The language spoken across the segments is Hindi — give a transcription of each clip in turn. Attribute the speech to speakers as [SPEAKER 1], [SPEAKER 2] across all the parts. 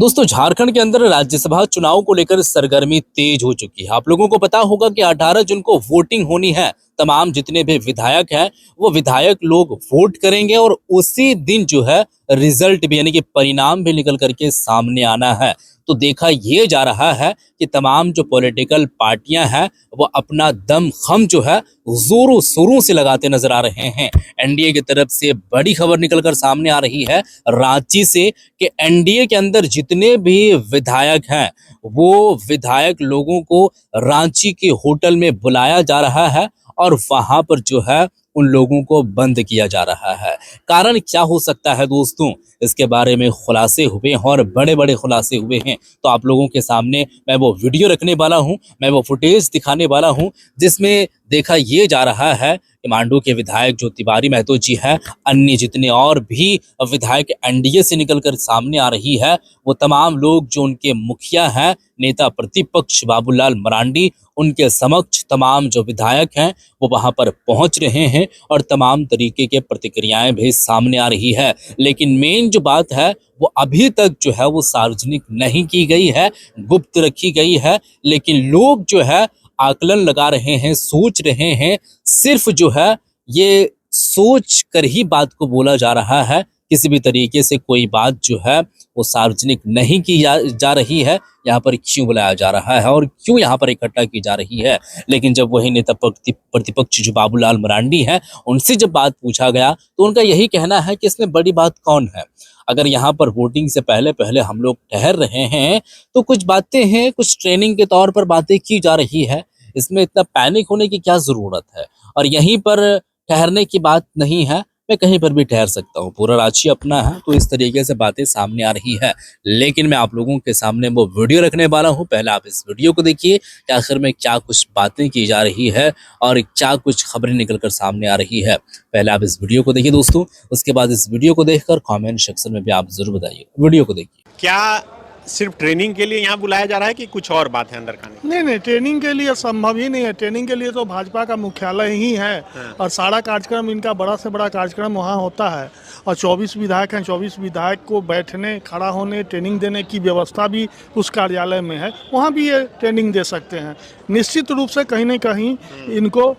[SPEAKER 1] दोस्तों, झारखंड के अंदर राज्यसभा चुनाव को लेकर सरगर्मी तेज हो चुकी है। आप लोगों को पता होगा कि 18 जून को वोटिंग होनी है। तमाम जितने भी विधायक हैं वो विधायक लोग वोट करेंगे और उसी दिन जो है रिजल्ट भी यानी कि परिणाम भी निकल करके सामने आना है। तो देखा ये जा रहा है कि तमाम जो पॉलिटिकल पार्टियां हैं वो अपना दम खम जो है जोरों शोरों से लगाते नजर आ रहे हैं। एनडीए की तरफ से बड़ी खबर निकलकर सामने आ रही है रांची से कि एनडीए के अंदर जितने भी विधायक हैं वो विधायक लोगों को रांची के होटल में बुलाया जा रहा है और वहां पर जो है उन लोगों को बंद किया जा रहा है। कारण क्या हो सकता है दोस्तों, इसके बारे में खुलासे हुए हैं और बड़े बड़े खुलासे हुए हैं। तो आप लोगों के सामने मैं वो वीडियो रखने वाला हूं, मैं वो फुटेज दिखाने वाला हूं जिसमें देखा ये जा रहा है कि मांडू के विधायक जो तिवारी महतो जी है, अन्य जितने और भी विधायक एनडीए से निकलकर सामने आ रही है, वो तमाम लोग जो उनके मुखिया हैं, नेता प्रतिपक्ष बाबूलाल मरांडी, उनके समक्ष तमाम जो विधायक हैं वो वहां पर पहुंच रहे हैं और तमाम तरीके के प्रतिक्रियाएं भी सामने आ रही है। लेकिन मेन जो बात है वो अभी तक जो है वो सार्वजनिक नहीं की गई है, गुप्त रखी गई है। लेकिन लोग जो है आकलन लगा रहे हैं, सोच रहे हैं, सिर्फ जो है ये सोच कर ही बात को बोला जा रहा है। किसी भी तरीके से कोई बात जो है वो सार्वजनिक नहीं की जा रही है। यहाँ पर क्यों बुलाया जा रहा है और क्यों यहाँ पर इकट्ठा की जा रही है। लेकिन जब वही नेता प्रतिपक्ष जो बाबूलाल मरांडी हैं, उनसे जब बात पूछा गया तो उनका यही कहना है कि इसमें बड़ी बात कौन है। अगर यहाँ पर वोटिंग से पहले पहले हम लोग ठहर रहे हैं तो कुछ बातें हैं, कुछ ट्रेनिंग के तौर पर बातें की जा रही है। इसमें इतना पैनिक होने की क्या जरूरत है। और यहीं पर ठहरने की बात नहीं है, मैं कहीं पर भी ठहर सकता हूँ, पूरा राज्य अपना है। तो इस तरीके से बातें सामने आ रही है। लेकिन मैं आप लोगों के सामने वो वीडियो रखने वाला हूँ। पहले आप इस वीडियो को देखिए कि आखिर में क्या कुछ बातें की जा रही है और क्या कुछ खबरें निकलकर सामने आ रही है। पहले आप इस वीडियो को देखिए दोस्तों, उसके बाद इस वीडियो को देखकर कॉमेंट सेक्शन में भी आप जरूर बताइए। वीडियो को देखिए।
[SPEAKER 2] क्या सिर्फ ट्रेनिंग के लिए यहाँ बुलाया जा रहा है कि कुछ और बात है अंदर खाने?
[SPEAKER 3] नहीं, ट्रेनिंग के लिए संभव ही नहीं है। ट्रेनिंग के लिए तो भाजपा का मुख्यालय ही है और सारा कार्यक्रम इनका बड़ा से बड़ा कार्यक्रम वहाँ होता है। और 24 विधायक हैं, 24 विधायक को बैठने, खड़ा होने, ट्रेनिंग देने की व्यवस्था भी उस कार्यालय में है। वहाँ भी ये ट्रेनिंग दे सकते हैं। निश्चित रूप से कहीं न कहीं इनको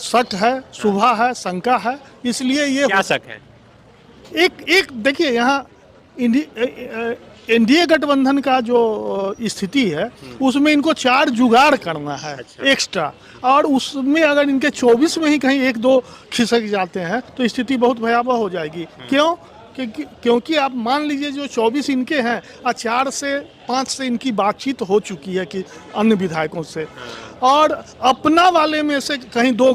[SPEAKER 3] शक है, शुभा है, शंका है। इसलिए ये
[SPEAKER 2] क्या शक है?
[SPEAKER 3] एक देखिए, यहाँ एनडीए गठबंधन का जो स्थिति है उसमें इनको 4 जुगाड़ करना है। अच्छा। एक्स्ट्रा, और उसमें अगर इनके 24 में ही कहीं 1-2 खिसक जाते हैं तो स्थिति बहुत भयावह हो जाएगी। क्यों? क्योंकि आप मान लीजिए जो 24 इनके हैं और 4 से 5 से इनकी बातचीत हो चुकी है कि अन्य विधायकों से, और अपना वाले में से कहीं 2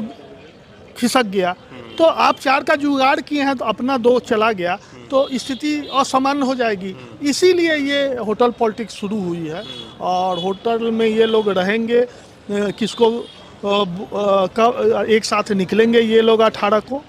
[SPEAKER 3] खिसक गया तो आप 4 का जुगाड़ किए हैं तो अपना 2 चला गया तो स्थिति असामान्य हो जाएगी। इसीलिए ये होटल पॉलिटिक्स शुरू हुई है और होटल में ये लोग रहेंगे। किसको एक साथ निकलेंगे ये लोग 18 को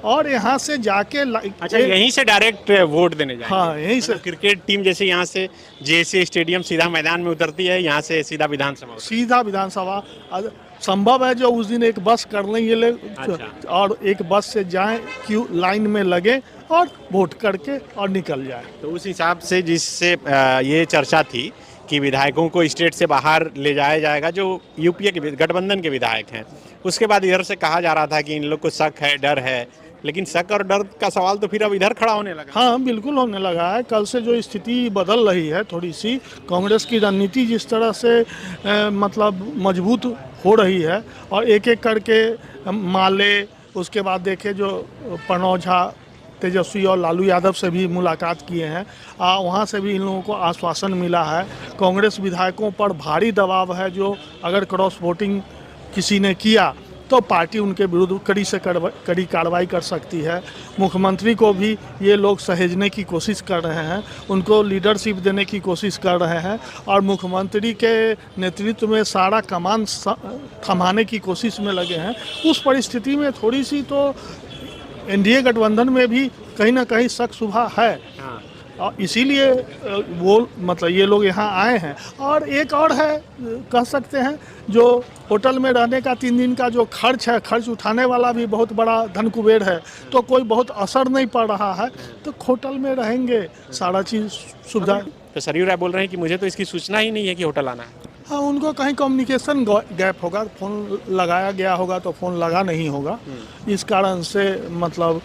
[SPEAKER 3] और यहाँ से जाके
[SPEAKER 2] अच्छा, यहीं से डायरेक्ट वोट देने जाएंगे? हाँ, यहीं से। क्रिकेट टीम जैसे यहाँ से जेएसए स्टेडियम सीधा मैदान में उतरती है, यहाँ से सीधा विधानसभा संभव है। जो उस दिन एक बस कर लें ये लोग। अच्छा। और एक बस से जाएं, क्यू लाइन में लगे और वोट करके और निकल जाए। तो उस हिसाब से जिससे ये चर्चा थी कि विधायकों को स्टेट से बाहर ले जाया जाएगा जो यूपीए के गठबंधन के विधायक हैं, उसके बाद इधर से कहा जा रहा था कि इन लोग को शक है, डर है। लेकिन शक और डर का सवाल तो फिर अब इधर खड़ा होने लगा।
[SPEAKER 3] हाँ, बिल्कुल होने लगा है। कल से जो स्थिति बदल रही है थोड़ी सी, कांग्रेस की रणनीति जिस तरह से मतलब मजबूत हो रही है और एक एक करके माले, उसके बाद देखे जो प्रणव झा, तेजस्वी और लालू यादव से भी मुलाकात किए हैं, वहाँ से भी इन लोगों को आश्वासन मिला है। कांग्रेस विधायकों पर भारी दबाव है, जो अगर क्रॉस वोटिंग किसी ने किया तो पार्टी उनके विरुद्ध कड़ी से कड़ी कार्रवाई कर सकती है। मुख्यमंत्री को भी ये लोग सहेजने की कोशिश कर रहे हैं, उनको लीडरशिप देने की कोशिश कर रहे हैं और मुख्यमंत्री के नेतृत्व में सारा कमान थमाने की कोशिश में लगे हैं। उस परिस्थिति में थोड़ी सी तो एनडीए गठबंधन में भी कहीं ना कहीं शक शुबा है। इसीलिए वो मतलब ये लोग यहाँ आए हैं। और एक और है, कह सकते हैं, जो होटल में रहने का 3 दिन का जो खर्च है, खर्च उठाने वाला भी बहुत बड़ा धन कुबेर है, तो कोई बहुत असर नहीं पड़ रहा है। तो होटल में रहेंगे, सारा चीज़ सुविधा।
[SPEAKER 2] तो सरयू राय बोल रहे हैं कि मुझे तो इसकी सूचना ही नहीं है कि होटल आना है।
[SPEAKER 3] हाँ, उनको कहीं कम्युनिकेशन गैप होगा, फ़ोन लगाया गया होगा तो फ़ोन लगा नहीं होगा, इस कारण से मतलब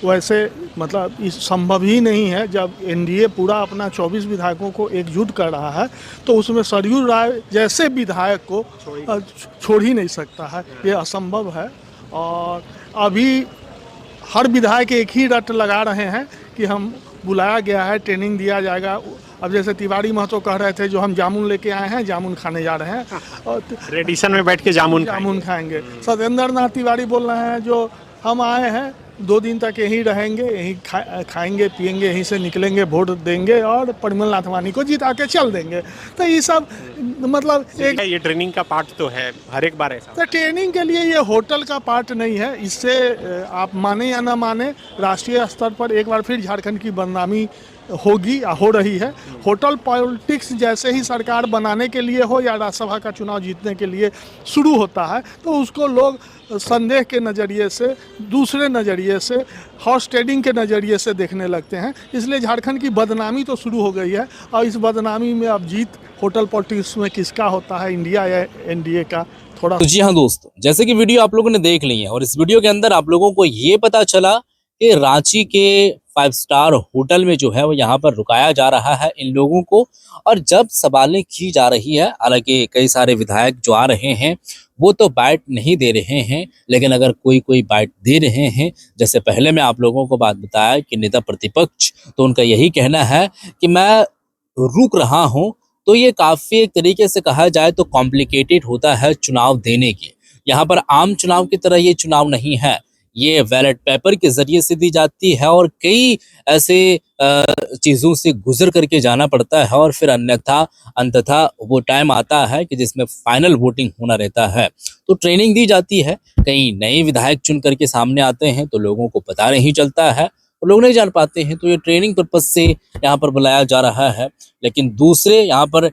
[SPEAKER 3] वैसे मतलब इस संभव ही नहीं है। जब एनडीए पूरा अपना 24 विधायकों को एकजुट कर रहा है तो उसमें सरयू राय जैसे विधायक को छोड़ ही नहीं सकता है, ये असंभव है। और अभी हर विधायक एक ही रट लगा रहे हैं कि हम बुलाया गया है, ट्रेनिंग दिया जाएगा। अब जैसे तिवारी महतो कह रहे थे जो हम जामुन लेके आए हैं, जामुन खाने जा रहे हैं और
[SPEAKER 2] रेडिसन में बैठ के जामुन
[SPEAKER 3] खाएंगे। सत्येंद्र नाथ तिवारी बोल रहे हैं जो हम आए हैं 2 दिन तक यहीं रहेंगे, यहीं खाएंगे पिएंगे, यहीं से निकलेंगे, वोट देंगे और परिमल नाथवानी को जिता के चल देंगे। तो ये सब मतलब एक
[SPEAKER 2] ये ट्रेनिंग का पार्ट तो है हर एक बार ऐसा।
[SPEAKER 3] तो ट्रेनिंग के लिए ये होटल का पार्ट नहीं है। इससे आप माने या ना माने, राष्ट्रीय स्तर पर एक बार फिर झारखंड की बदनामी होगी, हो रही है। होटल पॉलिटिक्स जैसे ही सरकार बनाने के लिए हो या राज्यसभा का चुनाव जीतने के लिए शुरू होता है तो उसको लोग संदेह के नज़रिए से, दूसरे नज़रिए से, हॉर्स ट्रेडिंग के नज़रिए से देखने लगते हैं। इसलिए झारखंड की बदनामी तो शुरू हो गई है और इस बदनामी में अब जीत होटल पॉलिटिक्स में किसका होता है, इंडिया या एनडीए का, थोड़ा।
[SPEAKER 1] तो जी हाँ दोस्तों, जैसे कि वीडियो आप लोगों ने देख ली है और इस वीडियो के अंदर आप लोगों को ये पता चला कि रांची के 5 स्टार होटल में जो है वो यहाँ पर रुकाया जा रहा है इन लोगों को। और जब सवालें की जा रही है, हालांकि कई सारे विधायक जो आ रहे हैं वो तो बाइट नहीं दे रहे हैं, लेकिन अगर कोई बाइट दे रहे हैं, जैसे पहले मैं आप लोगों को बात बताया कि नेता प्रतिपक्ष, तो उनका यही कहना है कि मैं रुक रहा हूँ। तो ये काफी एक तरीके से कहा जाए तो कॉम्प्लिकेटेड होता है चुनाव देने के। यहाँ पर आम चुनाव की तरह ये चुनाव नहीं है, ये बैलेट पेपर के जरिए से दी जाती है और कई ऐसे चीजों से गुजर करके जाना पड़ता है और फिर अन्यथा अंततः वो टाइम आता है कि जिसमें फाइनल वोटिंग होना रहता है। तो ट्रेनिंग दी जाती है, कई नए विधायक चुन करके सामने आते हैं तो लोगों को पता नहीं चलता है, तो लोग नहीं जान पाते हैं। तो ये ट्रेनिंग पर्पज से यहाँ पर बुलाया जा रहा है। लेकिन दूसरे यहाँ पर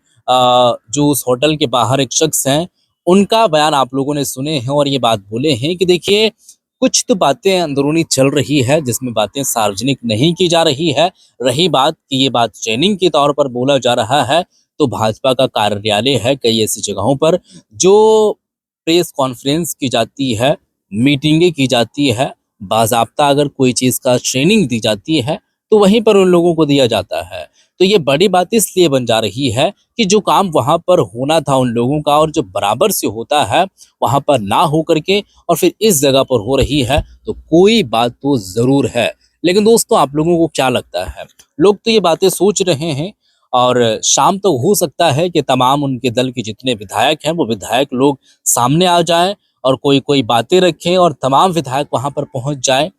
[SPEAKER 1] जो उस होटल के बाहर एक शख्स हैं, उनका बयान आप लोगों ने सुने हैं और ये बात बोले हैं कि देखिए कुछ तो बातें अंदरूनी चल रही है जिसमें बातें सार्वजनिक नहीं की जा रही है। रही बात कि ये बात ट्रेनिंग के तौर पर बोला जा रहा है, तो भाजपा का कार्यालय है कई ऐसी जगहों पर जो प्रेस कॉन्फ्रेंस की जाती है, मीटिंगें की जाती है, बाज़ाब्ता अगर कोई चीज़ का ट्रेनिंग दी जाती है तो वहीं पर उन लोगों को दिया जाता है। तो ये बड़ी बात इसलिए बन जा रही है कि जो काम वहां पर होना था उन लोगों का और जो बराबर से होता है वहां पर ना हो करके और फिर इस जगह पर हो रही है, तो कोई बात तो जरूर है। लेकिन दोस्तों आप लोगों को क्या लगता है? लोग तो ये बातें सोच रहे हैं और शाम तक हो सकता है कि तमाम उनके दल के जितने विधायक हैं वो विधायक लोग सामने आ जाएं और कोई बातें रखें और तमाम विधायक वहां पर पहुंच जाएं।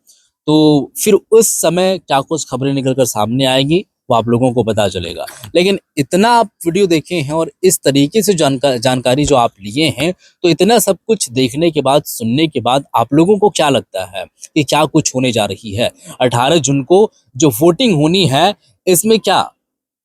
[SPEAKER 1] तो फिर उस समय क्या कुछ खबरें निकलकर सामने आएगी वो आप लोगों को पता चलेगा। लेकिन इतना आप वीडियो देखे हैं और इस तरीके से जानकारी जो आप लिए हैं, तो इतना सब कुछ देखने के बाद, सुनने के बाद आप लोगों को क्या लगता है कि क्या कुछ होने जा रही है? 18 जून को जो वोटिंग होनी है, इसमें क्या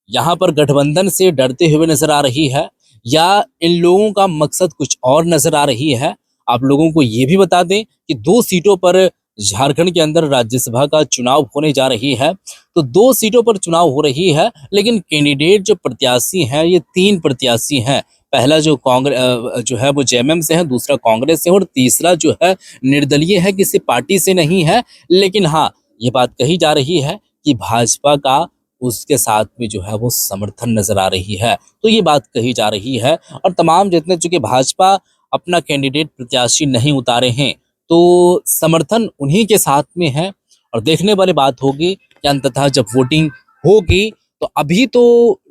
[SPEAKER 1] यहाँ पर गठबंधन से डरते हुए नजर आ रही है या इन लोगों का मकसद कुछ और नजर आ रही है? आप लोगों को ये भी बता दें कि 2 सीटों पर झारखंड के अंदर राज्यसभा का चुनाव होने जा रही है। तो 2 सीटों पर चुनाव हो रही है, लेकिन कैंडिडेट जो प्रत्याशी हैं ये 3 प्रत्याशी हैं। पहला जो कांग्रेस जो है वो जेएमएम से है, दूसरा कांग्रेस से और तीसरा जो है निर्दलीय है, किसी पार्टी से नहीं है। लेकिन हाँ, ये बात कही जा रही है कि भाजपा का उसके साथ में जो है वो समर्थन नजर आ रही है। तो ये बात कही जा रही है और तमाम जितने, चूंकि भाजपा अपना कैंडिडेट प्रत्याशी नहीं उतारे हैं तो समर्थन उन्हीं के साथ में है। और देखने वाली बात होगी कि अंततः जब वोटिंग होगी तो अभी तो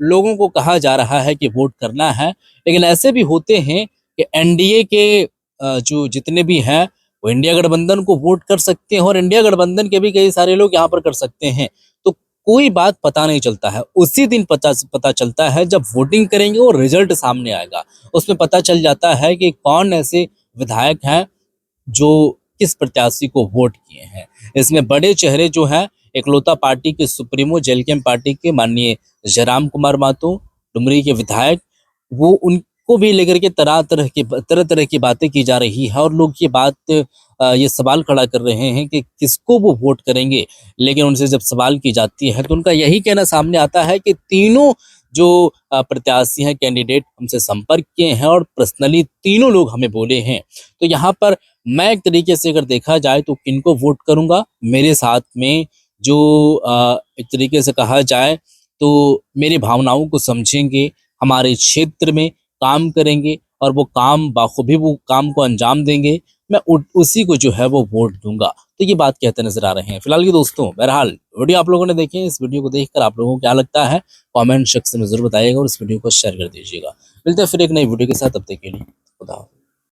[SPEAKER 1] लोगों को कहा जा रहा है कि वोट करना है, लेकिन ऐसे भी होते हैं कि एनडीए के जो जितने भी हैं वो इंडिया गठबंधन को वोट कर सकते हैं और इंडिया गठबंधन के भी कई सारे लोग यहाँ पर कर सकते हैं। तो कोई बात पता नहीं चलता है, उसी दिन पता चलता है जब वोटिंग करेंगे और रिजल्ट सामने आएगा। उसमें पता चल जाता है कि कौन ऐसे विधायक हैं जो किस प्रत्याशी को वोट किए हैं। इसमें बड़े चेहरे जो हैं एकलौता पार्टी के सुप्रीमो जेलकेम पार्टी के माननीय जयराम कुमार महतो, डुमरी के विधायक, वो उनको भी लेकर के तरह तरह की बातें की जा रही है और लोग ये सवाल खड़ा कर रहे हैं कि किसको वो वोट करेंगे। लेकिन उनसे जब सवाल की जाती है तो उनका यही कहना सामने आता है कि तीनों जो प्रत्याशी हैं, कैंडिडेट, हमसे संपर्क किए हैं और पर्सनली तीनों लोग हमें बोले हैं। तो यहाँ पर मैं एक तरीके से अगर देखा जाए तो किनको वोट करूंगा, मेरे साथ में जो एक तरीके से कहा जाए तो मेरी भावनाओं को समझेंगे, हमारे क्षेत्र में काम करेंगे और वो काम बाखूबी वो काम को अंजाम देंगे, मैं उसी को जो है वो वोट दूंगा। तो ये बात कहते नजर आ रहे हैं फिलहाल के दोस्तों। बहरहाल वीडियो आप लोगों ने देखे, इस वीडियो को देखकर आप लोगों को क्या लगता है कमेंट सेक्शन में जरूर बताइएगा और इस वीडियो को शेयर कर दीजिएगा। मिलते हैं फिर एक नई वीडियो के साथ, तब तक के लिए खुदा हाफिज़।